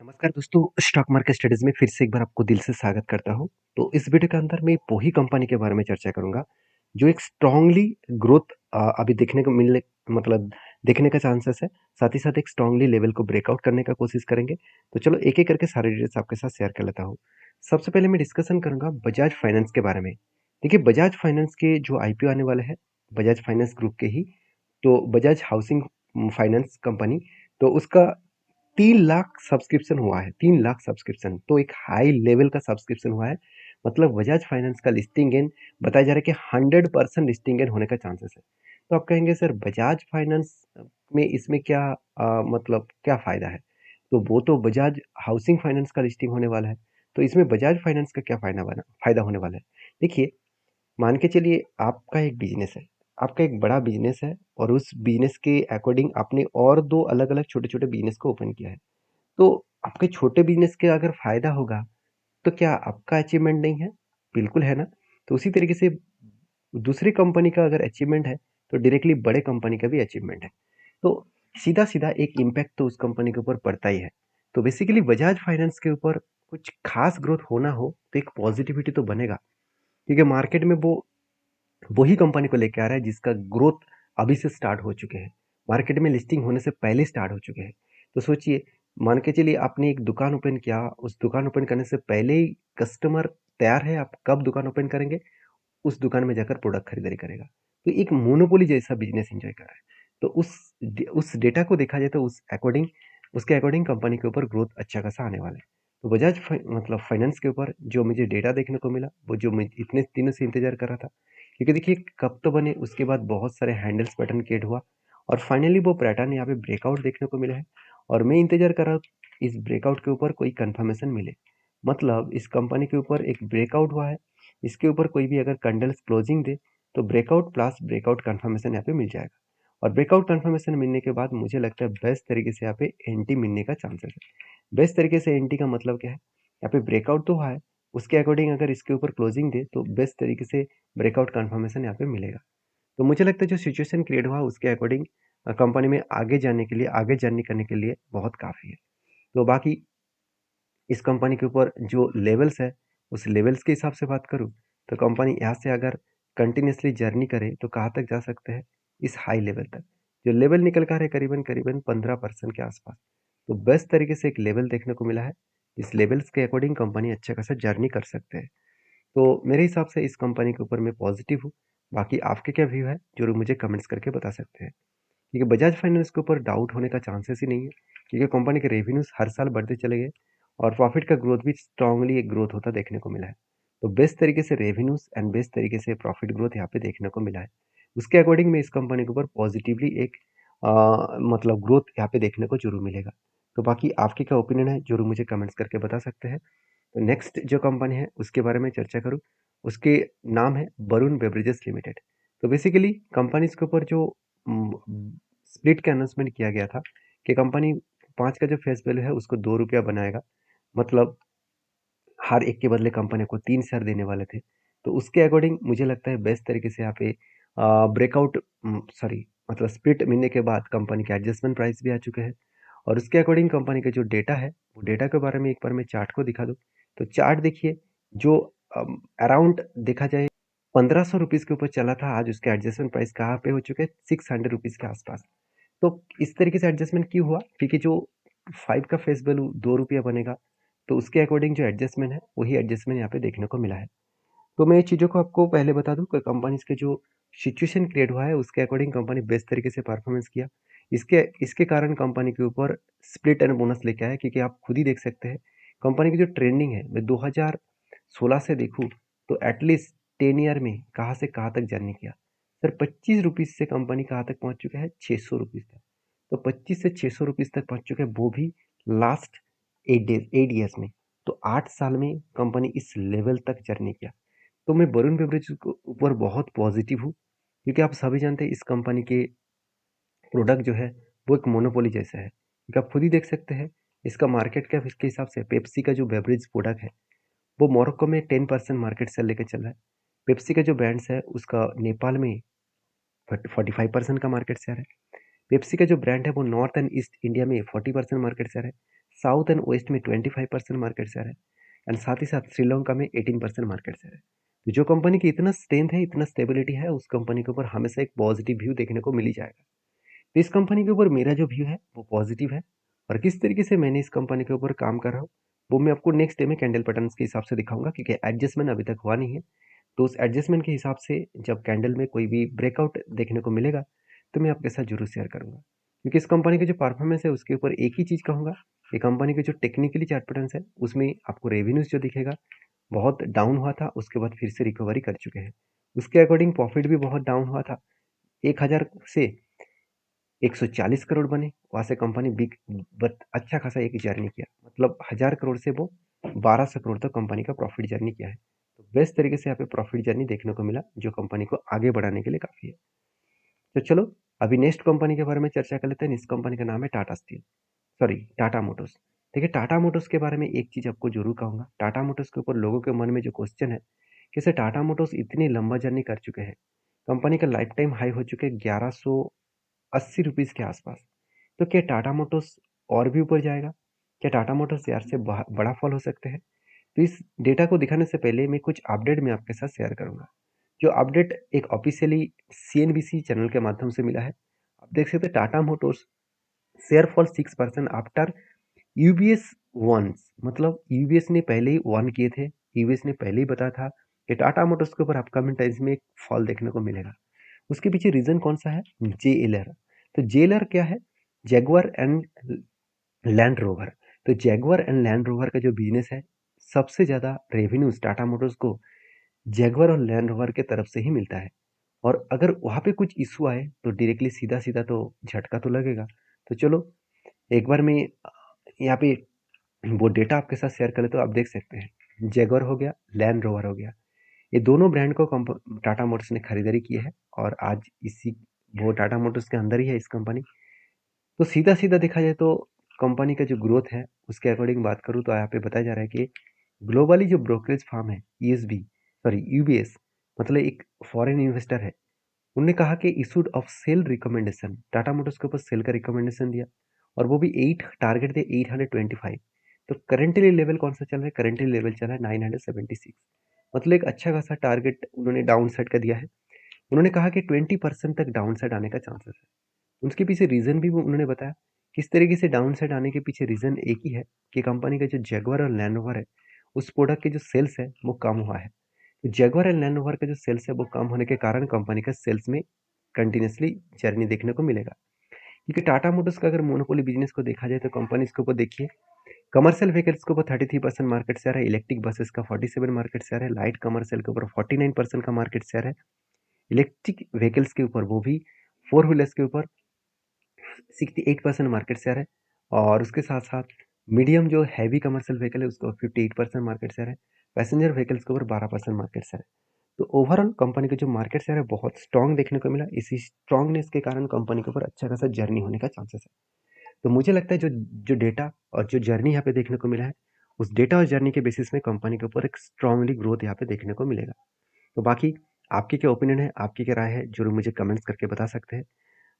नमस्कार दोस्तों, stock market studies में फिर से एक बार आपको दिल से स्वागत करता हूँ। तो इस वीडियो के अंदर मैं वही कंपनी के बारे में चर्चा करूँगा, जो एक स्ट्रांगली ग्रोथ अभी देखने को मिलने मतलब देखने का चांसेस है। साथ ही साथ एक स्ट्रांगली लेवल को ब्रेकआउट करने का कोशिश करेंगे। तो चलो एक-एक करके सारे डिटेल्स आपके साथ शेयर कर लेता हूँ। सबसे पहले मैं डिस्कशन करूँगा बजाज फाइनेंस के बारे में। देखिए, बजाज फाइनेंस के जो आईपीओ आने वाले हैं, बजाज फाइनेंस ग्रुप के ही, तो बजाज हाउसिंग फाइनेंस कंपनी, तो उसका 3 लाख सब्सक्रिप्शन हुआ है। 3 लाख सब्सक्रिप्शन तो एक हाई लेवल का सब्सक्रिप्शन हुआ है। मतलब बजाज फाइनेंस का लिस्टिंग गेन बताया जा रहा है कि 100% लिस्टिंग गेन होने का चांसेस है। तो आप कहेंगे सर बजाज फाइनेंस में इसमें क्या मतलब क्या फ़ायदा है? तो वो तो बजाज हाउसिंग फाइनेंस का लिस्टिंग होने वाला है। तो इसमें बजाज फाइनेंस का क्या फ़ायदा होने वाला है? देखिए, मान के चलिए आपका एक बिज़नेस है। आपका एक बड़ा बिज़नेस है और उस बिज़नेस के अकॉर्डिंग आपने और 2 अलग-अलग छोटे-छोटे बिज़नेस को ओपन किया है। तो आपके छोटे बिज़नेस के अगर फ़ायदा होगा, तो क्या आपका अचीवमेंट नहीं है? बिल्कुल है ना? तो उसी तरीके से दूसरी कंपनी का अगर अचीवमेंट है, तो डायरेक्टली बड़े कंपनी का भी अचीवमेंट है। तो सीधा-सीधा एक इम्पैक्ट तो उस कंपनी के ऊपर पड़ता ही है। तो बेसिकली बजाज फाइनेंस के ऊपर कुछ खास ग्रोथ होना हो, तो एक पॉजिटिविटी तो बनेगा। क्योंकि मार्केट में वो वही कंपनी को लेके आ रहा है जिसका ग्रोथ अभी से स्टार्ट हो चुके हैं। मार्केट में लिस्टिंग होने से पहले स्टार्ट हो चुके हैं। तो सोचिए, मान के चलिए आपने एक दुकान ओपन किया, उस दुकान ओपन करने से पहले ही कस्टमर तैयार है, आप कब दुकान ओपन करेंगे, उस दुकान में जाकर प्रोडक्ट खरीदारी करेगा। तो एक मोनोपोली जैसा बिज़नेस एन्जॉय कर रहा है। तो उस डेटा को देखा जाए तो उसके अकॉर्डिंग कंपनी के ऊपर ग्रोथ अच्छा खासा आने वाला है। तो बजाज मतलब फाइनेंस के ऊपर जो मुझे डेटा देखने को मिला, वो जो मैं इतने दिनों से इंतज़ार कर रहा था। क्योंकि देखिए कब तो बने, उसके बाद बहुत सारे हैंडल्स पैटर्न क्रिएट हुआ और फाइनली वो पैटर्न यहाँ पे ब्रेकआउट देखने को मिला है। और मैं इंतज़ार कर रहा हूँ इस ब्रेकआउट के ऊपर कोई कंफर्मेशन मिले। मतलब इस कंपनी के ऊपर एक ब्रेकआउट हुआ है, इसके ऊपर कोई भी अगर कैंडल्स क्लोजिंग दे, तो ब्रेकआउट प्लस ब्रेकआउट कंफर्मेशन यहाँ पे मिल जाएगा। और ब्रेकआउट कंफर्मेशन मिलने के बाद मुझे लगता है बेस्ट तरीके से यहाँ पे एंट्री मिलने का चांसेस है। बेस्ट तरीके से एंट्री का मतलब क्या है? यहाँ पे ब्रेकआउट तो हुआ है, उसके अकॉर्डिंग अगर इसके ऊपर क्लोजिंग दे, तो बेस्ट तरीके से ब्रेकआउट कंफर्मेशन यहाँ पे मिलेगा। तो मुझे लगता है जो सिचुएशन क्रिएट हुआ उसके अकॉर्डिंग कंपनी में आगे जाने के लिए, आगे जर्नी करने के लिए बहुत काफ़ी है। तो बाकी इस कंपनी के ऊपर जो लेवल्स है, उस लेवल्स के हिसाब से बात करूँ, तो कंपनी यहाँ से अगर कंटिन्यूअसली जर्नी करे, तो कहाँ तक जा सकते हैं? इस हाई लेवल तक। जो लेवल निकल कर है करीबन-करीबन 15% के आसपास। तो बेस्ट तरीके से एक लेवल देखने को मिला है। इस लेवल्स के अकॉर्डिंग कंपनी अच्छा खासा जर्नी कर सकते हैं। तो मेरे हिसाब से इस कंपनी के ऊपर मैं पॉजिटिव हूँ। बाकी आपके क्या व्यू है? ज़रूर मुझे कमेंट्स करके बता सकते हैं। क्योंकि बजाज फाइनेंस के ऊपर डाउट होने का चांसेस ही नहीं है, क्योंकि कंपनी के रेवेन्यूज़ हर साल बढ़ते चले गए और प्रॉफिट का ग्रोथ भी स्ट्रांगली एक ग्रोथ होता देखने को मिला है। तो बेस्ट तरीके से रेवेन्यूज़ एंड बेस्ट तरीके से प्रॉफिट ग्रोथ यहाँ पे देखने को मिला है। उसके अकॉर्डिंग में इस कंपनी के ऊपर पॉजिटिवली एक मतलब ग्रोथ यहाँ पे देखने को ज़रूर मिलेगा। तो बाकी आपकी क्या ओपिनियन है? ज़रूर मुझे कमेंट्स करके बता सकते हैं। तो नेक्स्ट जो कंपनी है उसके बारे में चर्चा करूँ, उसके नाम है वरुण बेवरेजेस लिमिटेड। तो बेसिकली कंपनीज़ के ऊपर जो स्प्लिट का अनाउंसमेंट किया गया था कि कंपनी 5 का जो फेस वैल्यू है उसको ₹2 बनाएगा। मतलब हर एक के बदले कंपनी को 3 शेयर देने वाले थे। तो उसके अकॉर्डिंग मुझे लगता है बेस्ट तरीके से यहाँ पे ब्रेकआउट सॉरी मतलब स्प्लिट मिलने के बाद कंपनी के एडजस्टमेंट प्राइस भी आ चुके हैं। और उसके अकॉर्डिंग कंपनी का जो डेटा है, वो डेटा के बारे में एक बार मैं चार्ट को दिखा दूँ। तो चार्ट देखिए, जो अराउंड देखा जाए ₹1500 के ऊपर चला था, आज उसका एडजस्टमेंट प्राइस कहाँ पे हो चुका है? ₹600 के आसपास। तो इस तरीके से एडजस्टमेंट क्यों हुआ? क्योंकि जो 5 का फेस वैल्यू ₹2 बनेगा, तो उसके अकॉर्डिंग जो एडजस्टमेंट है, वही एडजस्टमेंट यहाँ पे देखने को मिला है। तो मैं ये चीज़ों को आपको पहले बता दूँ कि कंपनीज़ के जो सिचुएशन क्रिएट हुआ है, उसके अकॉर्डिंग कंपनी बेस्ट तरीके से परफॉर्मेंस किया। इसके इसके कारण कंपनी के ऊपर स्प्लिट एंड बोनस लेके आया, क्योंकि आप खुद ही देख सकते हैं, कंपनी की जो ट्रेंडिंग है, मैं 2016 से देखूँ, तो एटलीस्ट 10 ईयर में कहाँ से कहाँ तक जर्नी किया। सर ₹25 से कंपनी कहाँ तक पहुँच चुका है? ₹600 तक। तो 25 से ₹600 तक पहुँच चुका है, वो भी लास्ट 8 ईयर्स में। तो 8 साल में कंपनी इस लेवल तक जर्नी किया। तो मैं वरुण बेवरेज के ऊपर बहुत पॉजिटिव हूँ, क्योंकि आप सभी जानते हैं इस कंपनी के प्रोडक्ट जो है वो एक मोनोपोली जैसा है। क्योंकि आप खुद ही देख सकते हैं, इसका मार्केट कैप इसके हिसाब से पेप्सी का जो बेवरेज प्रोडक्ट है, वो मोरक्को में 10% मार्केट शेयर लेके चल रहा है। पेप्सी का जो ब्रांड्स है उसका नेपाल में 45% का मार्केट शेयर है। पेप्सी का जो ब्रांड है वो नॉर्थ एंड ईस्ट इंडिया में 40% मार्केट शेयर है। साउथ एंड वेस्ट में 25% मार्केट शेयर है एंड साथ ही साथ श्रीलंका में 18% मार्केट शेयर है। तो जो कंपनी की इतना स्ट्रेंथ है, इतना स्टेबिलिटी है, उस कंपनी के ऊपर हमेशा एक पॉजिटिव व्यू देखने को मिल ही जाएगा। तो इस कंपनी के ऊपर मेरा जो व्यू है वो पॉजिटिव है और किस तरीके से मैंने इस कंपनी के ऊपर काम कर रहा हूँ वो मैं आपको नेक्स्ट डे में कैंडल पैटर्न्स के हिसाब से दिखाऊंगा, क्योंकि एडजस्टमेंट अभी तक हुआ नहीं है। तो उस एडजस्टमेंट के हिसाब से जब कैंडल में कोई भी ब्रेकआउट देखने को मिलेगा तो मैं आपके साथ जरूर शेयर करूंगा, क्योंकि इस कंपनी की जो परफॉर्मेंस है उसके ऊपर एक ही चीज़ कहूँगा, ये कंपनी के जो टेक्निकली चार्ट पैटर्न्स है उसमें आपको रेवेन्यूज जो दिखेगा बहुत डाउन हुआ था, उसके बाद फिर से रिकवरी कर चुके हैं। उसके अकॉर्डिंग प्रॉफिट भी बहुत डाउन हुआ था, 1000 से 140 करोड़ बने, वहाँ से कंपनी बिग बट अच्छा खासा एक जर्नी किया, मतलब 1000 करोड़ से वो 1200 करोड़ तक कंपनी का प्रॉफिट जर्नी किया है। तो बेस्ट तरीके से यहाँ पे प्रॉफिट जर्नी देखने को मिला, जो कंपनी को आगे बढ़ाने के लिए काफ़ी है। तो चलो अभी नेक्स्ट कंपनी के बारे में चर्चा कर लेते हैं। इस कंपनी का नाम है Tata steel, sorry Tata Motors. देखिए टाटा मोटर्स के बारे में एक चीज़ आपको जरूर कहूँगा, टाटा मोटर्स के ऊपर लोगों के मन में जो क्वेश्चन है, कैसे टाटा मोटर्स इतनी लंबा जर्नी कर चुके हैं, कंपनी का लाइफ टाइम हाई हो चुके 1180 रुपीज़ के आसपास। तो क्या टाटा मोटर्स और भी ऊपर जाएगा? क्या टाटा मोटर्स यार से बड़ा फॉल हो सकते हैं? तो इस डेटा को दिखाने से पहले मैं कुछ अपडेट में आपके साथ शेयर करूंगा, जो अपडेट एक ऑफिशियली सीएनबीसी चैनल के माध्यम से मिला है। आप देख सकते हैं Tata Motors share fall 6% after UBS warns, मतलब यूबीएस ने पहले ही वन किए थे, यूबीएस ने पहले ही बताया था कि टाटा मोटर्स के ऊपर अपकमिंग टाइम्स में एक फॉल देखने को मिलेगा। उसके पीछे रीजन कौन सा है? जेएलआर। तो जेएलआर क्या है? Jaguar and land rover. तो जैगुआर एंड लैंड रोवर का जो बिजनेस है, सबसे ज़्यादा रेवेन्यूज टाटा मोटर्स को जैगुआर और लैंड रोवर के तरफ से ही मिलता है। और अगर वहाँ पे कुछ इशू आए तो डायरेक्टली सीधा सीधा तो झटका तो लगेगा। तो चलो एक बार मैं यहाँ पे वो डेटा आपके साथ शेयर कर लेता हूँ। आप देख सकते हैं जैगुआर हो गया, लैंड रोवर हो गया, ये दोनों ब्रांड को टाटा मोटर्स ने खरीदारी की है और आज इसी वो टाटा मोटर्स के अंदर ही है इस कंपनी। तो सीधा सीधा देखा जाए तो कंपनी का जो ग्रोथ है उसके अकॉर्डिंग बात करूँ तो यहाँ पे बताया जा रहा है कि ग्लोबली जो ब्रोकरेज फर्म है ईएसबी, सॉरी यूबीएस, मतलब एक फॉरेन इन्वेस्टर है, उन्होंने कहा कि issued of cell recommendation, Tata Motors के ऊपर सेल का रिकमेंडेशन दिया और वो भी 8 टारगेट थे 825। तो करेंटली लेवल कौन सा चल रहा है? करेंटली लेवल चल रहा है 976, मतलब एक अच्छा खासा टारगेट उन्होंने डाउन साइड का दिया है। उन्होंने कहा कि 20% तक डाउन साइड आने का चांसेस है। उसके पीछे रीजन भी वो उन्होंने बताया, किस तरीके से डाउन साइड आने के पीछे रीजन एक ही है कि कंपनी का जो जैगुआर और लैंड रोवर है उस प्रोडक्ट के जो सेल्स है वो कम हुआ है। तो जैगुआर एंड लैंड रोवर का जो सेल्स है वो कम होने के कारण कंपनी का सेल्स में कंटिन्यूसली जर्नी देखने को मिलेगा। क्योंकि टाटा मोटर्स का अगर मोनोपोली बिजनेस को देखा जाए तो कंपनी इसके ऊपर देखिए, कमर्शियल व्हीकल्स के ऊपर 33% मार्केट शेयर है, इलेक्ट्रिक बसेस का 47 मार्केट शेयर है, लाइट कमर्शियल के ऊपर 49% का मार्केट शेयर है, इलेक्ट्रिक व्हीकल्स के ऊपर वो भी फोर व्हीलर्स के ऊपर 68% मार्केट शेयर है, और उसके साथ साथ मीडियम जो हैवी कमर्शियल व्हीकल है उसको 58% मार्केट शेयर है, पैसेंजर व्हीकल्स के ऊपर 12% मार्केट शेयर है। तो ओवरऑल कंपनी का जो मार्केट शेयर है बहुत स्ट्रांग देखने को मिला। इसी स्ट्रांगनेस के कारण कंपनी के ऊपर अच्छा खासा जर्नी होने का चांसेस है। तो मुझे लगता है जो जो डेटा और जो जर्नी यहाँ पे देखने को मिला है, उस डेटा और जर्नी के बेसिस में कंपनी के ऊपर एक स्ट्रांगली ग्रोथ यहाँ पे देखने को मिलेगा। तो बाकी आपकी क्या ओपिनियन है, आपकी क्या राय है, जरूर मुझे कमेंट्स करके बता सकते हैं।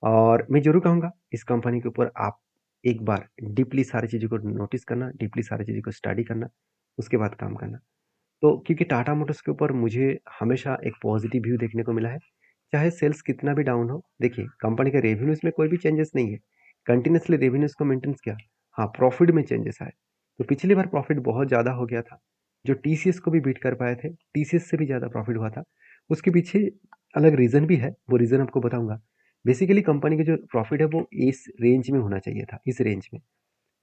और मैं ज़रूर कहूँगा इस कंपनी के ऊपर आप एक बार डीपली सारी चीज़ों को नोटिस करना, डीपली सारी चीज़ों को स्टडी करना, उसके बाद काम करना। तो क्योंकि टाटा मोटर्स के ऊपर मुझे हमेशा एक पॉजिटिव व्यू देखने को मिला है, चाहे सेल्स कितना भी डाउन हो। देखिए कंपनी के रेवेन्यूज़ में कोई भी चेंजेस नहीं है, कंटिन्यूसली रेवेन्यूज़ को मेंटेन किया। हाँ, प्रॉफिट में चेंजेस आए। तो पिछली बार प्रॉफिट बहुत ज़्यादा हो गया था, जो टीसीएस को भी बीट कर पाए थे, टीसीएस से भी ज़्यादा प्रॉफिट हुआ था। उसके पीछे अलग रीज़न भी है, वो रीज़न आपको बताऊंगा। बेसिकली कंपनी का जो प्रॉफिट है वो इस रेंज में होना चाहिए था, इस रेंज में।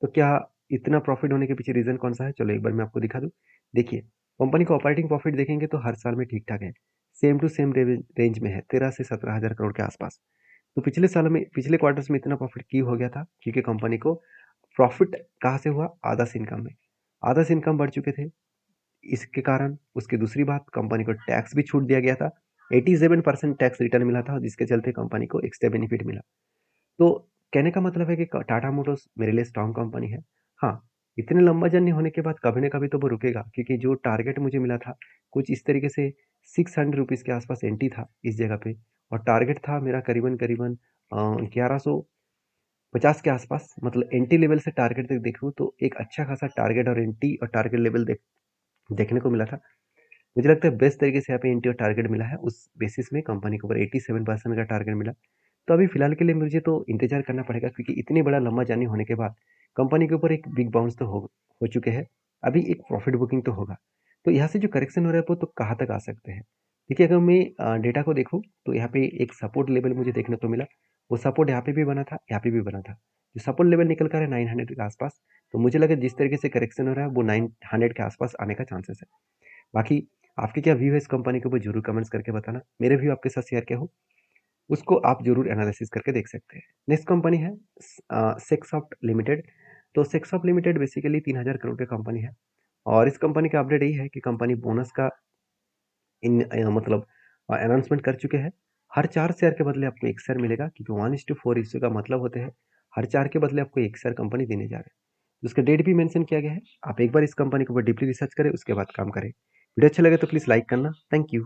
तो क्या इतना प्रॉफिट होने के पीछे रीज़न कौन सा है? चलो एक बार मैं आपको दिखा दूँ। देखिए कंपनी का ऑपरेटिंग प्रॉफिट देखेंगे तो हर साल में ठीक ठाक है, सेम टू सेम रेंज में है, 13 से 17 हज़ार करोड़ के आसपास। तो पिछले सालों में, पिछले क्वार्टर्स में इतना प्रॉफिट क्यों हो गया था? क्योंकि कंपनी को प्रॉफिट कहाँ से हुआ? आधा से इनकम में, आधा से इनकम बढ़ चुके थे इसके कारण। उसकी दूसरी बात, कंपनी को टैक्स भी छूट दिया गया था, 87% टैक्स रिटर्न मिला था, जिसके चलते कंपनी को एक्स्ट्रा बेनिफिट मिला। तो कहने का मतलब है कि टाटा मोटर्स मेरे लिए स्ट्रांग कंपनी है। हाँ, इतने लंबा जर्नी होने के बाद कभी ना कभी तो वो रुकेगा, क्योंकि जो टारगेट मुझे मिला था कुछ इस तरीके से 600 रुपीज़ के आसपास एंट्री था इस जगह पे, और टारगेट था मेरा करीबन करीबन 1100 50 के आसपास, मतलब एंट्री लेवल से टारगेट तक देखूँ तो एक अच्छा खासा टारगेट और एंट्री और टारगेट लेवल देखने को मिला था। मुझे लगता है बेस्ट तरीके से यहाँ पे एंट्री और टारगेट मिला है, उस बेसिस में कंपनी के ऊपर 87% का टारगेट मिला। तो अभी फिलहाल के लिए मुझे तो इंतजार करना पड़ेगा, क्योंकि इतनी बड़ा लंबा जर्नी होने के बाद कंपनी के ऊपर एक बिग बाउंस तो हो चुके हैं। अभी एक प्रॉफिट बुकिंग तो होगा। तो यहाँ से जो करेक्शन हो रहा है वो तो कहाँ तक आ सकते हैं। देखिए, अगर मैं डेटा को देखूँ तो यहाँ पे एक सपोर्ट लेवल मुझे देखने को मिला। वो सपोर्ट यहाँ पे भी बना था, यहाँ पे भी बना था। जो सपोर्ट लेवल निकल कर है 900 के आसपास, तो मुझे लगा जिस तरीके से करेक्शन हो रहा है वो 900 के आसपास आने का चांसेस है। बाकी आपके क्या व्यू है इस कंपनी के ऊपर, जरूर कमेंट्स करके बताना। मेरे व्यू आपके साथ शेयर किया हो, उसको आप जरूर एनालिसिस करके देख सकते हैं। नेक्स्ट कंपनी है सेक्सॉफ्ट लिमिटेड। तो सेक्सॉफ्ट लिमिटेड बेसिकली 3000 करोड़ की कंपनी है, और इस कंपनी का अपडेट यही है कि कंपनी बोनस का मतलब अनाउंसमेंट कर चुके हैं। हर 4 शेयर के बदले आपको 1 शेयर मिलेगा, क्योंकि 1:4 रेशियो का मतलब होते हैं हर 4 के बदले आपको 1 शेयर कंपनी देने जा रहे हैं। उसका डेट भी मेंशन किया गया है। आप एक बार इस कंपनी के ऊपर डीपली रिसर्च करें, उसके बाद काम करें। वीडियो अच्छा लगे तो प्लीज़ लाइक करना। Thank you.